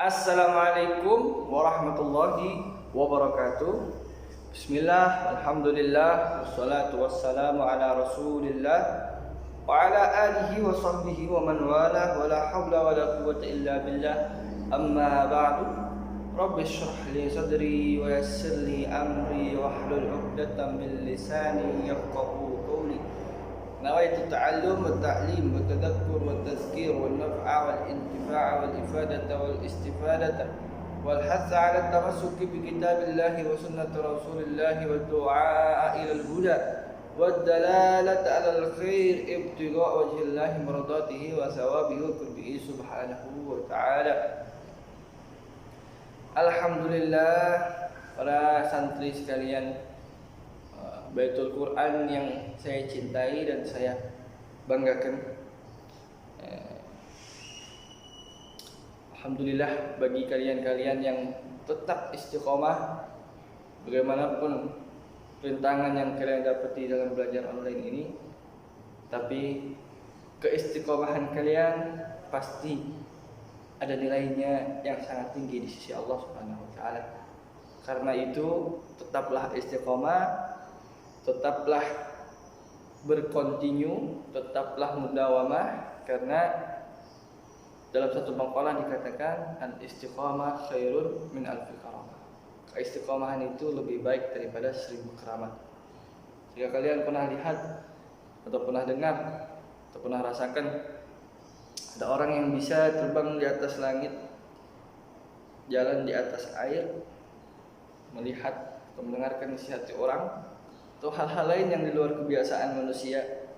Assalamualaikum warahmatullahi wabarakatuh. Bismillah, alhamdulillah, wassalatu wassalamu ala rasulillah wa ala alihi wa sahbihi wa man wala wa la hawla wa la quwwata illa billah. Amma ba'du. Rabbi shrah li sadri wa yassir li amri wa hlul 'uqdatam min lisani yafqahu qawli. نويت التعلم والتعليم والتذكر والتذكير والنفع والانتفاع والإفادة والاستفادة والحث على التمسك بكتاب الله وسنة رسول الله والدعاء إلى الهدى والدلالة على الخير ابتغاء وجه الله مرضاته وثوابه وقربه سبحانه وتعالى. Alhamdulillah, para santri sekalian, Baitul Quran yang saya cintai dan saya banggakan. Alhamdulillah bagi kalian-kalian yang tetap istiqomah bagaimanapun rintangan yang kalian dapati dalam belajar online ini, tapi keistiqomahan kalian pasti ada nilainya yang sangat tinggi di sisi Allah Subhanahu wa taala. Karena itu tetaplah istiqomah, tetaplah berkontinu, tetaplah mudawamah, karena dalam satu maqalah dikatakan al-istiqamah khairun min alfi karamah. Keistiqomahan itu lebih baik daripada 1000 keramat. Jika kalian pernah lihat atau pernah dengar atau pernah rasakan ada orang yang bisa terbang di atas langit, jalan di atas air, melihat atau mendengarkan isi hati orang, atau hal-hal lain yang di luar kebiasaan manusia,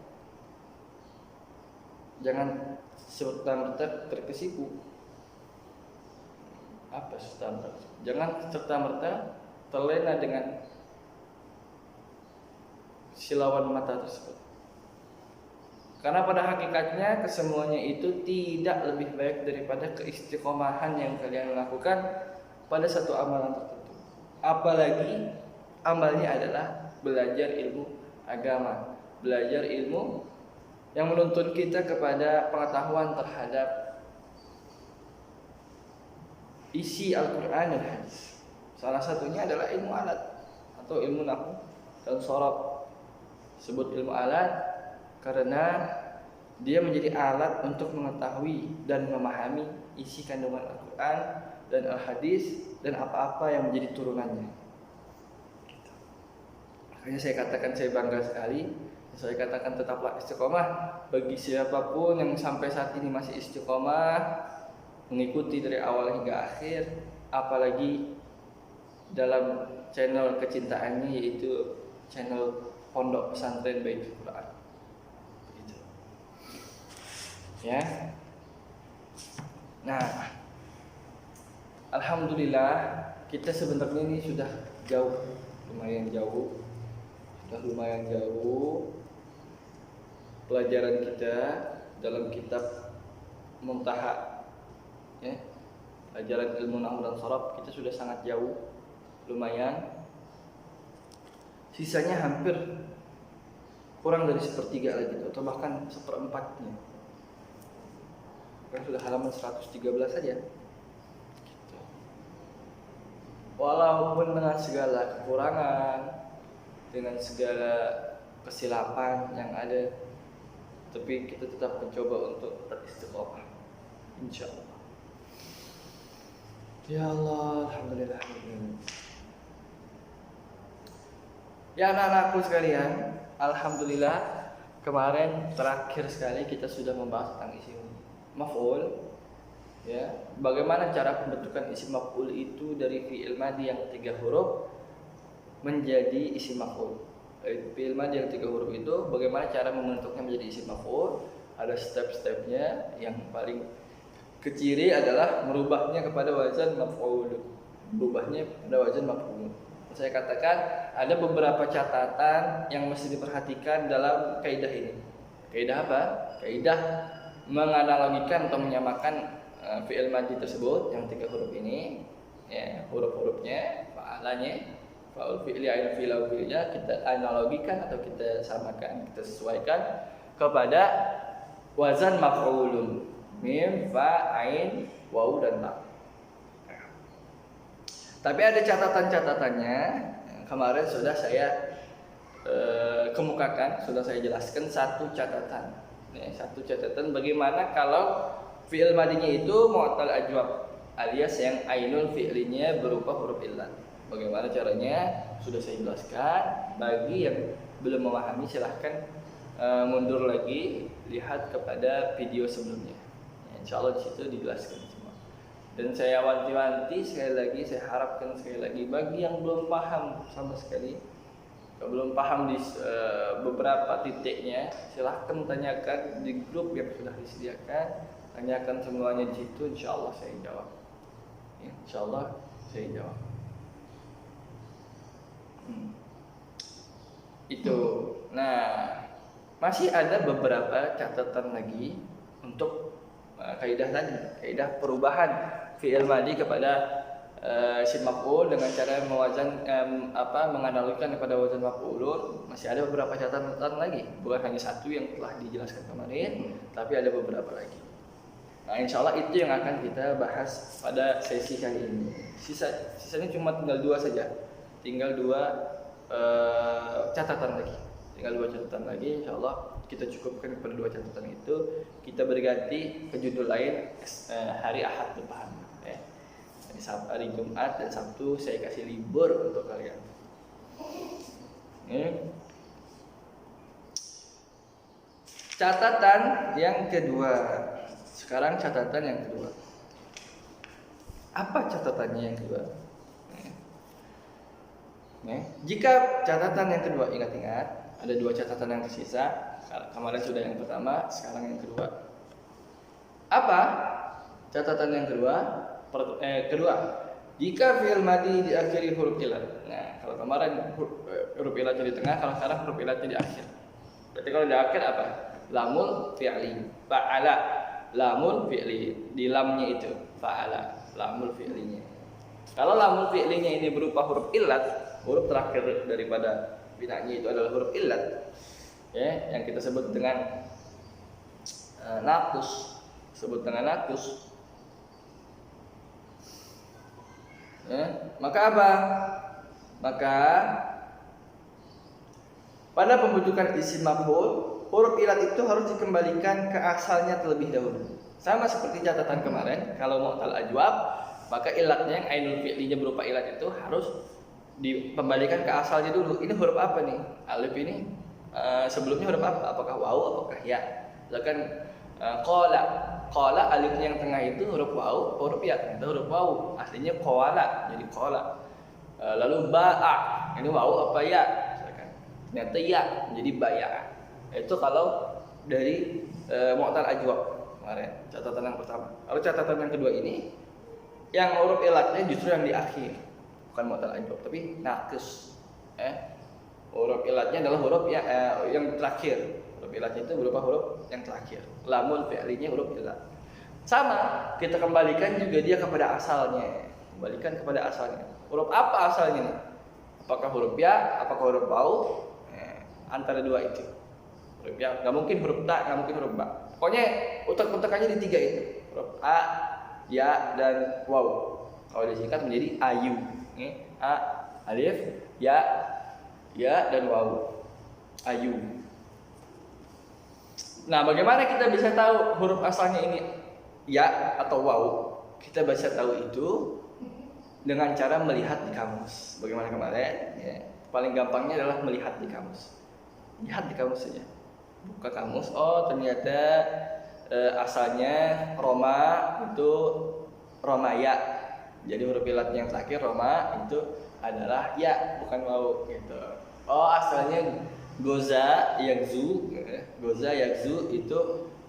jangan serta-merta terkesipu. Apa serta-merta? Jangan serta-merta terlena dengan silauan mata tersebut. Karena pada hakikatnya kesemuanya itu tidak lebih baik daripada keistiqomahan yang kalian lakukan pada satu amalan tertentu. Apalagi amalnya adalah belajar ilmu agama, belajar ilmu yang menuntun kita kepada pengetahuan terhadap isi Al-Quran dan hadis. Salah satunya adalah ilmu alat atau ilmu nahwu dan sharaf. Sebut ilmu alat karena dia menjadi alat untuk mengetahui dan memahami isi kandungan Al-Quran dan Al-Hadis dan apa-apa yang menjadi turunannya. Makanya saya katakan saya bangga sekali. Saya katakan tetaplah istiqomah. Bagi siapapun yang sampai saat ini masih istiqomah, mengikuti dari awal hingga akhir, apalagi dalam channel kecintaannya, yaitu channel Pondok Pesantren Baitul Quran. Begitu. Ya. Nah, alhamdulillah kita sebenarnya ini sudah jauh, lumayan jauh pelajaran kita dalam kitab Muntaha, ya, pelajaran ilmu nahwu dan sharaf kita sudah sangat jauh, lumayan. Sisanya hampir kurang dari sepertiga lagi, atau bahkan seperempatnya. Kan sudah halaman 113 saja. Gitu. Walaupun dengan segala kekurangan, dengan segala kesilapan yang ada, tapi kita tetap mencoba untuk tetap istiqomah, insyaallah. Ya Allah, alhamdulillah. Ya anak-anakku sekalian, alhamdulillah kemarin terakhir sekali kita sudah membahas tentang isim maf'ul. Ya, bagaimana cara pembentukan isim maf'ul itu dari fi'il madhi yang 3 huruf menjadi isim maf'ul. Fi'il madhi yang 3 huruf itu bagaimana cara membentuknya menjadi isim maf'ul? Ada step-stepnya. Yang paling kecil adalah merubahnya kepada wazan maf'ul. Merubahnya pada wazan maf'ul. Saya katakan ada beberapa catatan yang mesti diperhatikan dalam kaidah ini. Kaidah apa? Kaidah menganalogikan atau menyamakan fi'il madhi tersebut yang 3 huruf ini, ya, huruf-hurufnya, fa'alanya, fa'ul fi'li, ain fi'la, fi'linya kita analogikan atau kita samakan, kita sesuaikan kepada wazan maf'ulun, mim, fa, ain, waw dan ta. Tapi ada catatan-catatannya. Kemarin sudah saya kemukakan, sudah saya jelaskan satu catatan. Satu catatan bagaimana kalau fi'il madinya itu mu'tal ajwab alias yang ainul fi'linya berupa huruf illat. Bagaimana caranya sudah saya jelaskan. Bagi yang belum memahami silahkan mundur lagi, lihat kepada video sebelumnya. Insya Allah di situ dijelaskan semua. Dan saya wanti-wanti sekali lagi, saya harapkan sekali lagi bagi yang belum paham sama sekali, belum paham di beberapa titiknya, silahkan tanyakan di grup yang sudah disediakan. Tanyakan semuanya di situ, insya Allah saya jawab. Insya Allah saya jawab. Itu. Nah, masih ada beberapa catatan lagi untuk kaidah tadi, kaidah perubahan fi'il madi kepada isim maf'ul dengan cara menganalogikan kepada wazan maf'ulun. Masih ada beberapa catatan lagi, bukan hanya satu yang telah dijelaskan kemarin, tapi ada beberapa lagi. Nah, insya Allah itu yang akan kita bahas pada sesi kali ini. Sisanya cuma tinggal dua saja, tinggal dua catatan lagi. Insya Allah kita cukupkan kepada dua catatan itu. Kita berganti ke judul lain hari Ahad depan. Hari Jumat dan Sabtu saya kasih libur untuk kalian. Catatan yang kedua. Sekarang catatan yang kedua. Apa catatannya yang kedua? Jika catatan yang kedua, ingat-ingat ada dua catatan yang tersisa. Kemarin sudah yang pertama, sekarang yang kedua. Apa catatan yang kedua? Kedua, jika fi'il madi diakhiri huruf illat. Nah, kalau kemarin huruf illatnya di tengah, kalau sekarang huruf illatnya di akhir. Berarti kalau di akhir apa? Lamul fi'li, fa'ala. Lamul fi'li, di lamnya itu fa'ala, lamul fi'linya. Kalau lamul fi'linya ini berupa huruf illat, huruf terakhir daripada binanya itu adalah huruf illat, yang kita sebut dengan nakus, maka apa? Maka pada pembentukan isim maf'ul, huruf illat itu harus dikembalikan ke asalnya terlebih dahulu. Sama seperti catatan kemarin, kalau mu'tal ajwab, maka illatnya yang ainul fi'linya berupa illat itu harus dikembalikan ke asalnya dulu. Ini huruf apa nih? Alif ini sebelumnya huruf apa? Apakah waw, apakah ya? Misalkan qala alifnya yang tengah itu huruf waw, huruf ya, itu huruf waw. Aslinya qala, jadi qala. Lalu ba'a, ini waw apa ya? Misalkan ternyata ya, jadi baya. Itu kalau dari mu'tal ajwab kemarin, catatan yang pertama. Kalau catatan yang kedua ini, yang huruf ilatnya justru yang di akhir, bukan mu'tal ajwab, tapi naqis. Huruf ilatnya adalah huruf yang terakhir. Huruf ilatnya itu berupa huruf yang terakhir. Lamul fi'linya huruf ilat. Sama, kita kembalikan juga dia kepada asalnya. Kembalikan kepada asalnya. Huruf apa asalnya nih? Apakah huruf ya? Apakah huruf waw? Antara dua itu. Huruf ya, nggak mungkin huruf ta, nggak mungkin huruf ba. Pokoknya utak-utakannya di tiga itu. Huruf a, ya, dan waw. Kalau disingkat menjadi ayu. A, alif, ya, dan waw. Ayu. Nah, bagaimana kita bisa tahu huruf asalnya ini ya atau waw? Kita bisa tahu itu dengan cara melihat di kamus. Bagaimana kemarin? Paling gampangnya adalah melihat di kamus. Lihat di kamus saja. Buka kamus. Oh, ternyata asalnya Roma itu Romaya. Jadi huruf ilatnya yang terakhir Roma itu adalah ya, bukan waw gitu. Oh, asalnya Goza Yagzu itu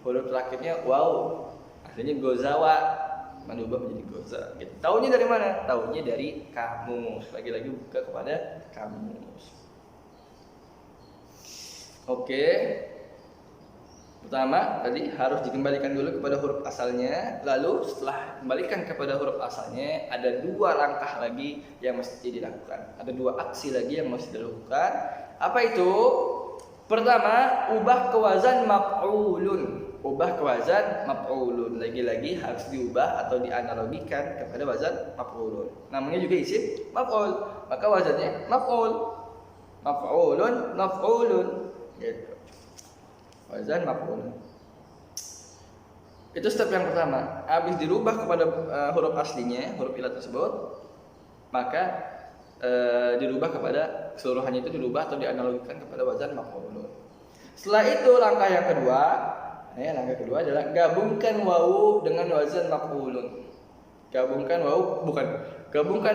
huruf terakhirnya waw. Aslinya Gozawa, menubah menjadi Goza. Gitu. Taunya dari mana? Taunya dari kamus. Lagi-lagi buka kepada kamus. Oke. Pertama tadi harus dikembalikan dulu kepada huruf asalnya. Lalu setelah kembalikan kepada huruf asalnya, ada dua langkah lagi yang mesti dilakukan. Ada dua aksi lagi yang mesti dilakukan. Apa itu? Pertama, ubah ke wazan maf'ulun. ubah ke wazan maf'ulun. Lagi-lagi harus diubah atau dianalogikan kepada wazan maf'ulun. Namanya juga isim maf'ul, maka wazannya maf'ul. Maf'ulun, maf'ulun. Gitu. Wazan maf'ulun. Itu step yang pertama. Habis dirubah kepada huruf aslinya, huruf ilat tersebut, maka dirubah kepada keseluruhannya, itu dirubah atau dianalogikan kepada wazan maf'ulun. Setelah itu langkah yang kedua, langkah kedua adalah gabungkan wawu dengan wazan maf'ulun. Gabungkan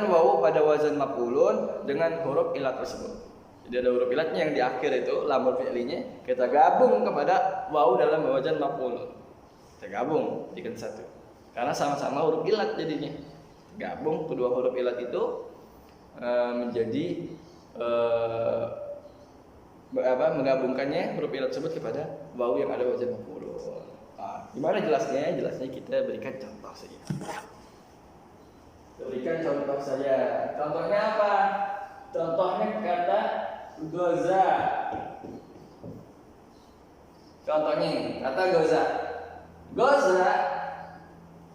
wawu pada wazan maf'ulun dengan huruf ilat tersebut. Jadi ada huruf ilatnya yang di akhir itu lamul fi'linya, kita gabung kepada wawu dalam wazan maf'ulun. Kita gabung jadikan satu. Karena sama-sama huruf ilat jadinya. Gabung kedua huruf ilat itu menjadi menggabungkannya huruf ilat tersebut kepada wawu yang ada wazan maf'ulun. Gimana jelasnya? Jelasnya kita berikan contoh saja. Contohnya apa? Contohnya kata goza. Contohnya kata goza. Goza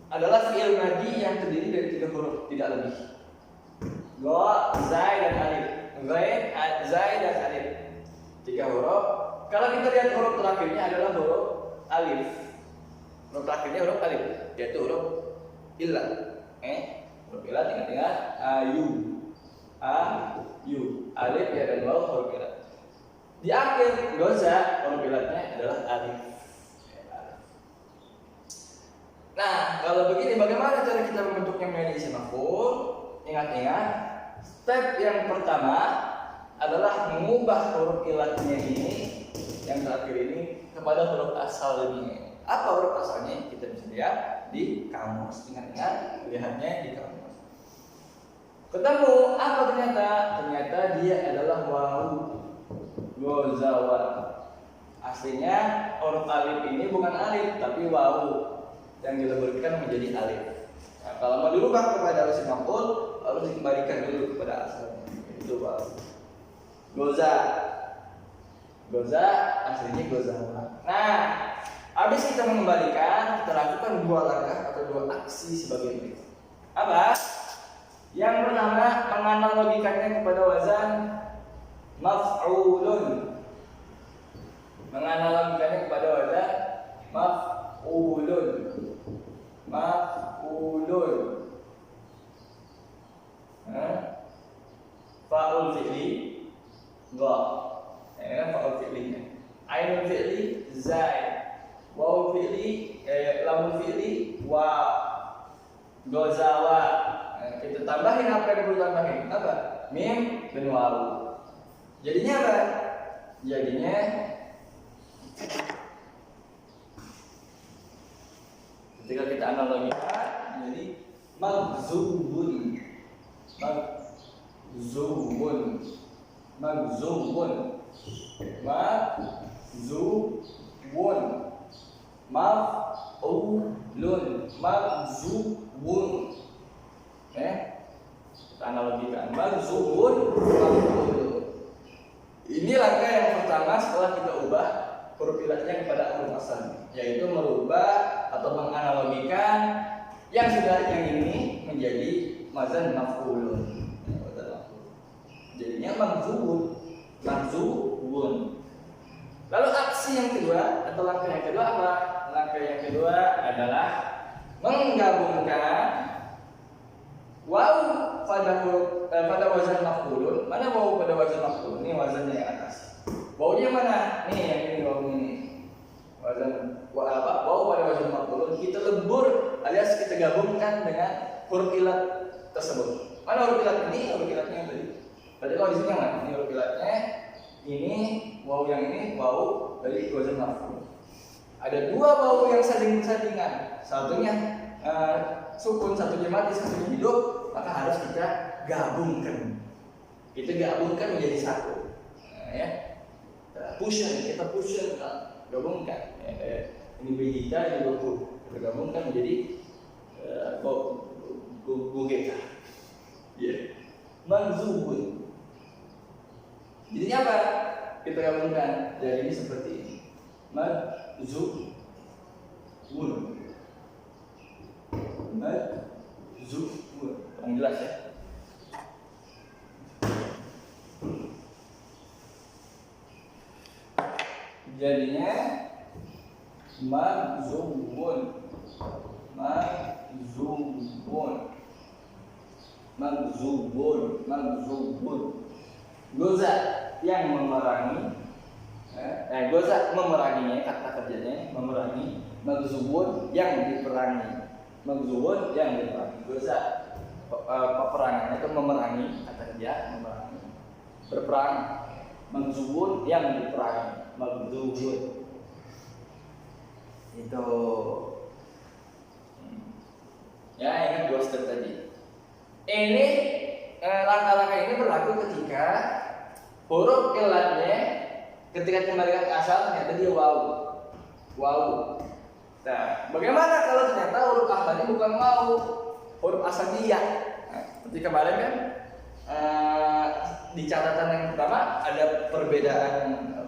adalah fi'il madhi yang terdiri dari 3 huruf, tidak lebih. Go, zai dan alif. Zai dan alif. 3 huruf. Kalau kita lihat huruf terakhirnya adalah huruf alif. Huruf terakhirnya huruf alif, yaitu huruf ilat. Huruf ilat ingat-ingat ayu. Alif ya dan waw huruf ilat. Di akhir goza huruf ilatnya adalah alif. Nah, kalau begini bagaimana cara kita membentuknya menjadi isim maf'ul? Ingat-ingat, step yang pertama adalah mengubah huruf ilatnya ini yang terakhir ini kepada huruf asal ini. Apa huruf asalnya? Kita bisa lihat di kamus. Ingat-ingat, lihatnya di kamus. Ketemu apa ternyata? Ternyata dia adalah wawu. Gozawa. Aslinya huruf alif ini bukan alif tapi wawu yang dileburkan menjadi alif. Nah, kalau mau dirubah kepada isim maf'ul harus dikembalikan dulu kepada asalnya. Itu wawu. Goza aslinya gozawa. Nah, habis kita mengembalikan, kita lakukan 2 langkah atau 2 aksi sebagai berikut. Apa? Yang pertama, menganalogikannya kepada wazan maf'ulun. Menganalogikannya kepada wazan maf'ulun. Fa'ul fi'li dha. Ini kan fa'ul fi'linya. Ainul fi'li zai. Waw fi'li lamul fi'li wa. Gozawa. Kita tambahin apa yang perlu tambahin? Apa? Mim dan waw. Jadinya apa? Jadinya ketika kita analogikan jadi magzubun. Magzubun. Kita analogikan magzubun. Ini langkah yang pertama setelah kita ubah huruf ilatnya kepada huruf asal, yaitu merubah atau menganalogikan yang ini menjadi wazan maf'ulun. Jadinya magzubun. Lalu aksi yang kedua atau langkah yang kedua apa? Langkah yang kedua adalah menggabungkan waw pada wazan maf'ulun. Mana waw pada wazan maf'ulun? Ini wazannya yang atas. Wawnya mana? Nih yang ini waw ini. Wazan waw pada wazan maf'ulun kita lebur alias kita gabungkan dengan huruf ilat tersebut. Mana huruf ilat ini? Huruf ilatnya yang tadi. Tadi kalau di sini yang mana? Ini huruf ilatnya. Ini waw yang ini waw dari wazan maf'ul. Ada 2 waw yang saling bersandingan. Satunya sukun, satunya mati, satunya hidup, maka harus kita gabungkan. Kita gabungkan menjadi satu. Kita fusion gabungkan. Ini bejita, ini goku. Kita gabungkan menjadi gogeka. Manzubun. Jadinya apa? Kita gabungkan. Jadi ini seperti ini. Madzubun. Kurang jelas ya. Jadinya madzubun. Goza yang memerangi. Goza memeranginya, kata kerjanya memerangi. Madzubun yang diperangi. Madzubun yang diperangi. Goza peperangannya itu memerangi, kata kerja memerangi. Berperang. Madzubun yang diperangi. Madzubun. Itu. Ya, ingat 2 step tadi. Ini langkah-langkah ini berlaku ketika huruf ilatnya ketika kembalikan ke asal ternyata dia waw. Nah, bagaimana kalau ternyata huruf asalnya bukan waw, huruf asal dia? Nah, seperti kemarin kan di catatan yang pertama ada perbedaan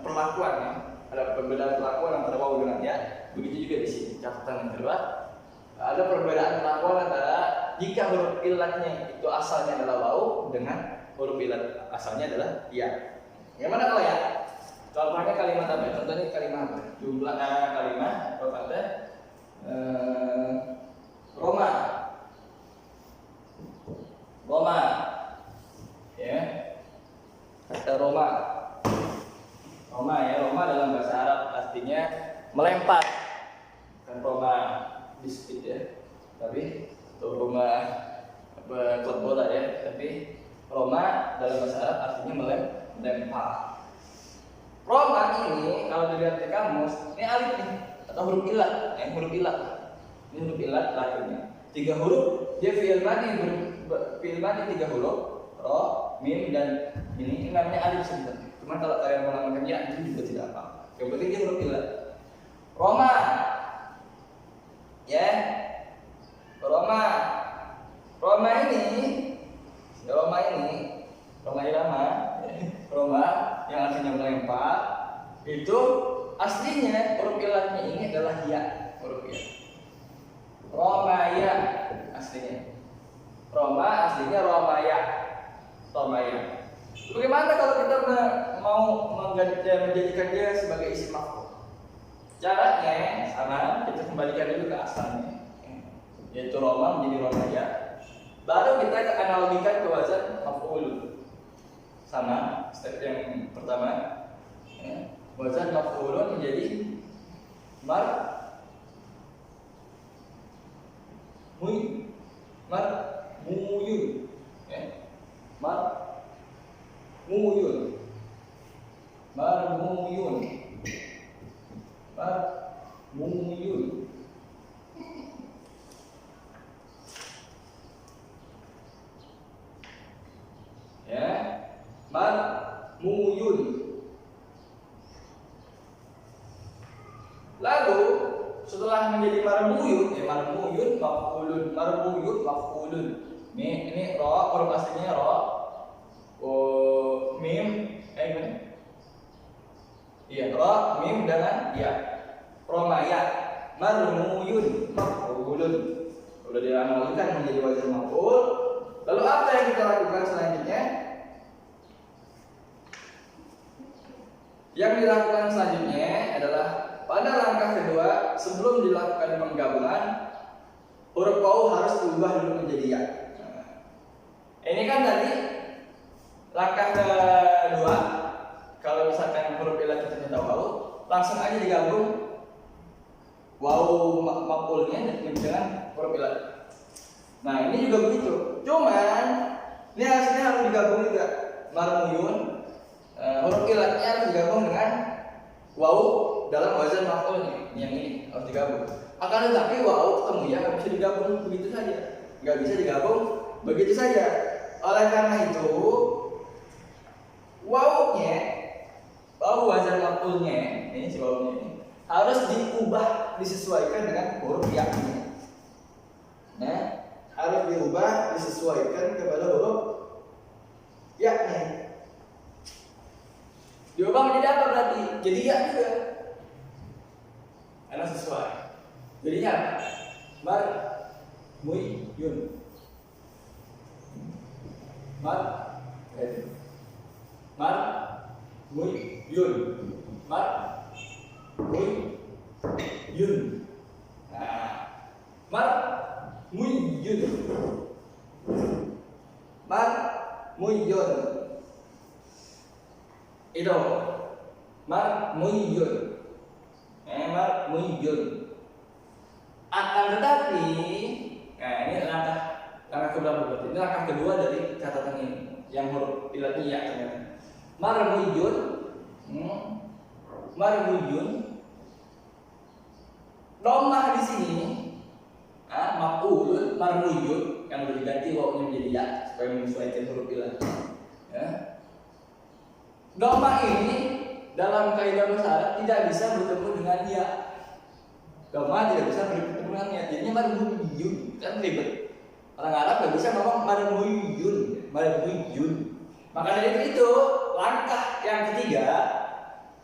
perlakuan ya. Ada perbedaan perlakuan antara waw dengan ya. Begitu juga di sini catatan yang kedua. Ada perbedaan perlakuan antara jika huruf ilatnya itu asalnya adalah waw dengan huruf ilat asalnya adalah ya. Bagaimana kalau ya? Contohnya kalimat apa? Contohnya kalimat apa? Jumlah kalimat atau kata Roma. Ya. Kata Roma ya, Roma dalam bahasa Arab artinya melempar. Kan Roma biskuit ya, tapi rumah klub bola ya, tapi Roma dalam bahasa Arab artinya melempar. Roma ini kalau dilihat di kamus ini alif nih atau huruf ilat, huruf ilat. Ini huruf ilat lahirnya 3 huruf, dia fi'il madhi 3 huruf, ro, mim dan ini namanya alif sebenarnya. Cuma kalau kalian mengamalkan ya itu juga tidak apa. Yang penting dia huruf ilat. Roma. Ya, Roma yang artinya melempar itu aslinya huruf ilatnya ini adalah ya, huruf ya. Romaya aslinya. Roma aslinya Romaya. Bagaimana kalau kita mau menjadikan dia sebagai isim maf'ul? Caranya sama, kita kembalikan dulu ke asalnya, yaitu Roma menjadi Romaya. Baru kita analogikan ke wazan maf'ul. Sama, step yang pertama, wazan maf'ulun menjadi marmuyun, ya, marmuyun. Lalu setelah menjadi marmuyun maf'ulun. Ini ro, huruf aslinya ro, mim, iya, ro, mim dengan ya. Romaya, marmuyun, maf'ulun. Sudah dianalogikan menjadi wazan maf'ul. Lalu apa yang kita lakukan selanjutnya? Yang dilakukan selanjutnya adalah pada langkah kedua sebelum dilakukan penggabungan, huruf waw harus diubah dulu menjadi ya. Ini kan tadi langkah kedua, kalau misalkan huruf ilat ternyata waw, langsung aja digabung waw maf'ulnya dengan huruf ilat. Nah ini juga begitu. Cuman ini hasilnya harus digabung juga. Marmuyun, huruf ilatnya harus digabung dengan waw dalam wazan maf'ulnya. Yang ini harus digabung. Akan tetapi waw ketemu ya nggak bisa digabung begitu saja. Nggak bisa digabung begitu saja. Oleh karena itu wawnya, waw wazan maf'ulnya, ini si wawnya ini harus diubah, disesuaikan dengan huruf ya-nya. Nah, harus diubah, disesuaikan kepada huruf ya-nya. Diubah menjadi apa berarti? Jadi ya juga. Karena sesuai. Jadinya mar mui yun. Mar mar mui yun. Mar mui yun. Nah, mar mui yun. Mar mui yun. Itu mar mui yun. Mar mui yun. Akan tetapi, nah ini langkah keberapa berarti? Ini langkah kedua dari catatan ini, yang huruf ilatnya ya ternyata. Marmuyun, marmuyun. Domah di sini, maf'ul marmuyun yang udah diganti wawunya menjadi ya supaya menyesuaikan huruf ilat. Ya. Domah ini dalam kaidah bahasa Arab tidak bisa bertemu dengan ya. Domah tidak bisa bertemu dengan ya. Jadinya marmuyun kan ribet. Orang Arab nggak bisa ngomong marmuyun, marmuyun. Maka dari itu langkah yang ketiga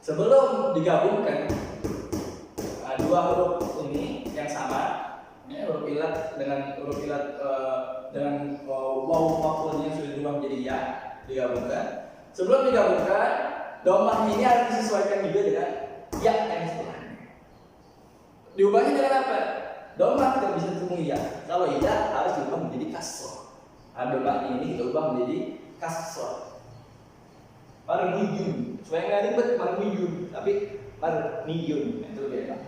sebelum digabungkan dua huruf ini yang sama, ya, huruf ilat dengan dengan wawu maf'ulnya yang sudah dirubah menjadi ya digabungkan. Sebelum digabungkan, domah ini harus disesuaikan juga dengan ya yang setelahnya. Diubahnya dengan apa? Domah tidak bisa ditemui ya. Kalau iya harus diubah menjadi kasroh. Domah ini kita ubah menjadi kasroh. Marmiyun, supaya nggak ribet marmiyun, tapi marmiyun itu lebih enak.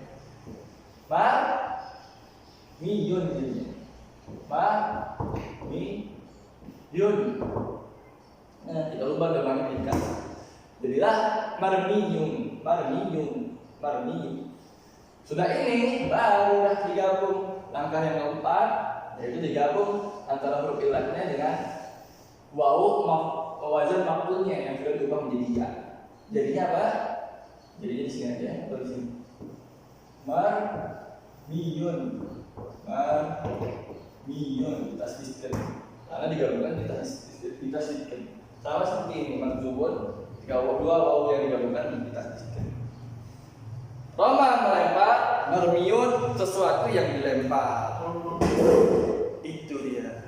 Marmiyun jadinya. Marmiyun. Nah, kita ubah domahnya menjadi kasroh. Jadilah marmiyun, marmiyun, marmiyun. Sudah ini baru digabung langkah yang keempat, yaitu digabung antara huruf ilatnya dengan wawu wazan maf'ulnya yang sudah diubah menjadi ya. Jadinya apa? Jadinya di sini aja atau di sini. Marmiyun, marmiyun ditasdidkan. Karena digabungkan ditasdidkan. Sama seperti ini manzubun, dua wawu yang digabungkan ditasdidkan. Roma melempar, marmiyun sesuatu yang dilempar. Itu dia.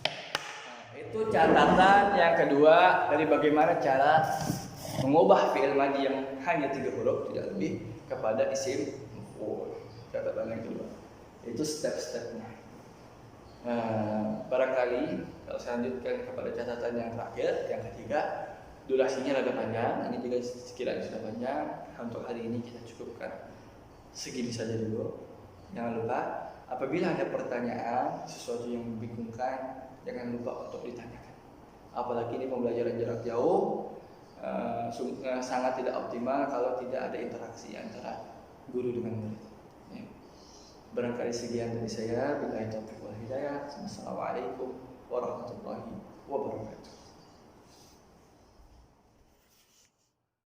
Nah, itu catatan yang kedua dari bagaimana cara mengubah fi'il madhi yang hanya 3 huruf tidak lebih kepada isim maf'ul. Catatan yang kedua. Itu step-stepnya. Barangkali kalau saya lanjutkan kepada catatan yang terakhir, yang ketiga. Durasinya rada panjang, ini juga sekiranya sudah panjang. Untuk hari ini kita cukupkan segini saja dulu. Jangan lupa, apabila ada pertanyaan, sesuatu yang membingungkan, jangan lupa untuk ditanyakan. Apalagi ini pembelajaran jarak jauh, sangat tidak optimal kalau tidak ada interaksi antara guru dengan murid. Ya. Barangkali sekian dari saya. Billahi taufiq wal hidayah. Wassalamualaikum warahmatullahi wabarakatuh.